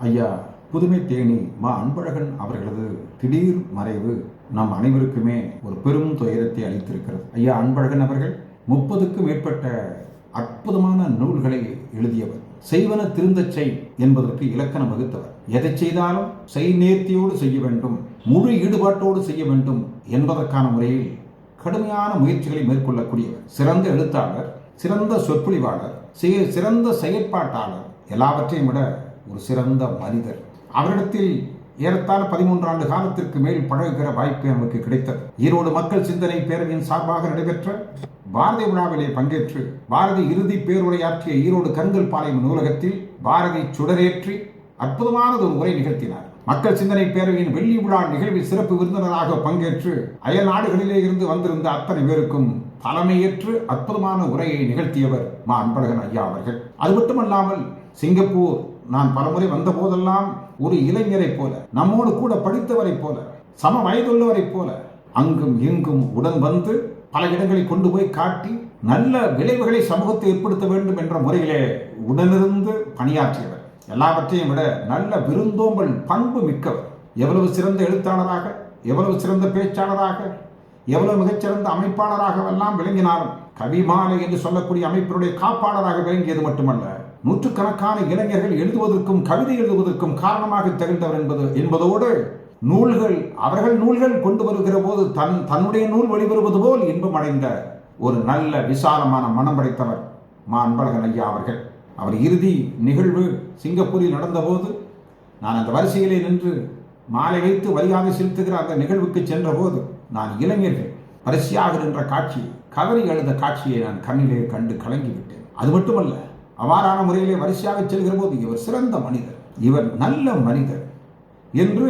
ஐயா புதுமை தேனி மா அன்பழகன் அவர்களது திடீர் மறைவு நம் அனைவருக்குமே ஒரு பெரும் துயரத்தை அளித்திருக்கிறது. ஐயா அன்பழகன் அவர்கள் 30க்கும் மேற்பட்ட அற்புதமான நூல்களை எழுதியவர். செய்வன திருந்தச் செய் என்பதற்கு இலக்கணம் வகுத்தவர். எதை செய்தாலும் நேர்த்தியோடு செய்ய வேண்டும், முழு ஈடுபாட்டோடு செய்ய வேண்டும் என்பதற்கான முறையில் கடுமையான முயற்சிகளை மேற்கொள்ளக்கூடியவர். சிறந்த எழுத்தாளர், சிறந்த சொற்பொழிவாளர், சிறந்த செயற்பாட்டாளர், எல்லாவற்றையும் விட ஒரு சிறந்த மனிதர். அவரிடத்தில் ஏறத்தாழ 13 ஆண்டு காலத்திற்கு மேல் பழகுகிற வாய்ப்பு நமக்கு கிடைத்தது. ஈரோடு மக்கள் சிந்தனை பேரவையின் சார்பாக நடைபெற்ற பாரதி விழாவிலே பங்கேற்று பாரதி இறுதி பேருரையாற்றிய ஈரோடு கருங்கல் பாளையம் நூலகத்தில் பாரதி சுடரேற்றி அற்புதமானது ஒரு உரை நிகழ்த்தினார். மக்கள் சிந்தனை பேரவையின் வெள்ளி விழா நிகழ்வில் சிறப்பு விருந்தினராக பங்கேற்று அயல் நாடுகளிலே இருந்து வந்திருந்த அத்தனை பேருக்கும் தலைமையேற்று அற்புதமான உரையை நிகழ்த்தியவர் மா அன்பழகன் ஐயா அவர்கள். அது மட்டுமல்லாமல் சிங்கப்பூர் நான் பலமுறை வந்த போதெல்லாம் ஒரு இளைஞரை போல, நம்மோடு கூட படித்தவரை போல, சம வயதுள்ளவரை போல அங்கும் இங்கும் உடன் வந்து பல இடங்களை கொண்டு போய் காட்டி நல்ல விளைவுகளை சமூகத்தை ஏற்படுத்த வேண்டும் என்ற முறையிலே உடனிருந்து பணியாற்றியவர். எல்லாவற்றையும் விட நல்ல விருந்தோம்பல் பண்பு மிக்கவர். எவ்வளவு சிறந்த எழுத்தாளராக, எவ்வளவு சிறந்த பேச்சாளராக, எவ்வளவு மிகச்சிறந்த அமைப்பாளராகவெல்லாம் விளங்கினாலும் கவிமாலை என்று சொல்லக்கூடிய அமைப்பினுடைய காப்பாளராக விளங்கியது மட்டுமல்ல, நூற்றுக்கணக்கான இளைஞர்கள் எழுதுவதற்கும் கவிதை எழுதுவதற்கும் காரணமாக திகழ்ந்தவர் என்பதோடு நூல்கள், அவர்கள் நூல்கள் கொண்டு வருகிற போது தன்னுடைய நூல் வெளிவருவது போல் இன்பம் அடைந்த ஒரு நல்ல விசாலமான மனம் படைத்தவர் மா அன்பழகன் ஐயா அவர்கள். அவர் இறுதி நிகழ்வு சிங்கப்பூரில் நடந்தபோது நான் அந்த வரிசையிலே நின்று மாலை வைத்து மரியாதை செலுத்துகிற அந்த நிகழ்வுக்கு சென்ற போது நான் இளைஞர்கள் வரிசையாக நின்ற காட்சி, கதறி எழுத காட்சியை நான் கண்ணிலே கண்டு கலங்கிவிட்டேன். அது மட்டுமல்ல, அவ்வாறான முறையிலே வரிசையாக செல்கிற போது இவர் சிறந்த மனிதர், இவர் நல்ல மனிதர் என்று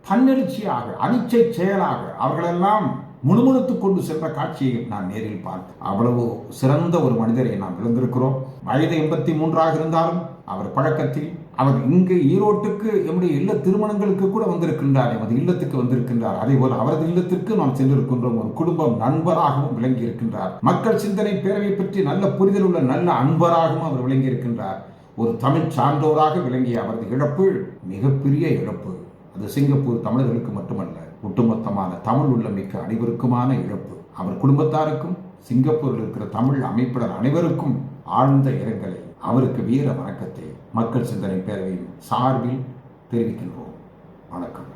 தன்னெழுச்சியாக அனிச்சை செயலாக அவர்களெல்லாம் முணுமுணுத்துக் கொண்டு சென்ற காட்சியை நான் நேரில் பார்த்தேன். அவ்வளவு சிறந்த ஒரு மனிதரை நாம் இழந்திருக்கிறோம். வயது 83 இருந்தாலும் அவர் பழக்கத்தில் அவர் இங்கு ஈரோட்டுக்கு எம்முடைய இல்ல திருமணங்களுக்கு கூட வந்திருக்கின்றார், எமது இல்லத்துக்கு வந்திருக்கின்றார். அதே போல அவரது இல்லத்திற்கு நாம் சென்றிருக்கின்றோம். ஒரு குடும்பம் நண்பராகவும் விளங்கி இருக்கின்றார். மக்கள் சிந்தனை பேரவை பற்றி நல்ல புரிதல் உள்ள நல்ல அன்பராகவும் அவர் விளங்கி இருக்கின்றார். ஒரு தமிழ் சான்றோராக விளங்கிய அவரது இழப்பு மிகப்பெரிய இழப்பு. அது சிங்கப்பூர் தமிழர்களுக்கு மட்டுமல்ல, ஒட்டுமொத்தமான தமிழ் உள்ள மிக்க அனைவருக்குமான இழப்பு. அவர் குடும்பத்தாருக்கும் சிங்கப்பூரில் இருக்கிற தமிழ் அமைப்பினர் அனைவருக்கும் ஆழ்ந்த இரங்கலை, அவருக்கு வீர வணக்கத்தை மக்கள் சிந்தனை பேரவையின் சார்பில் தெரிவிக்கின்றோம். வணக்கம்.